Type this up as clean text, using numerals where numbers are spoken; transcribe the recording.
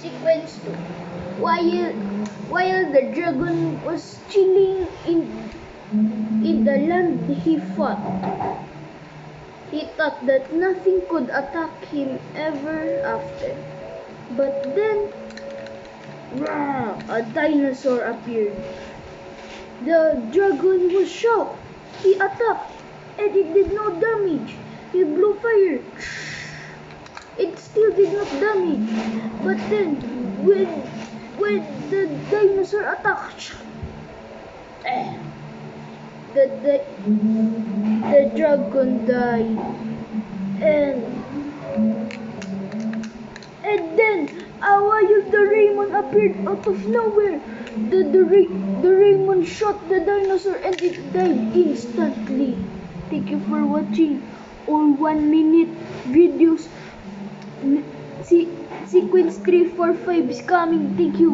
Sequence 2. While the dragon was chilling in the land he fought, he thought that nothing could attack him ever after. But then, a dinosaur appeared. The dragon was shocked. He attacked, and it did no damage. He blew fire. It still did not damage. But then, when the dinosaur attacked, the dragon died. And then while the Raymond appeared out of nowhere. The Raymond shot the dinosaur and it died instantly. Thank you for watching all 1 minute videos. Sequence 3, 4, 5 is coming. Thank you.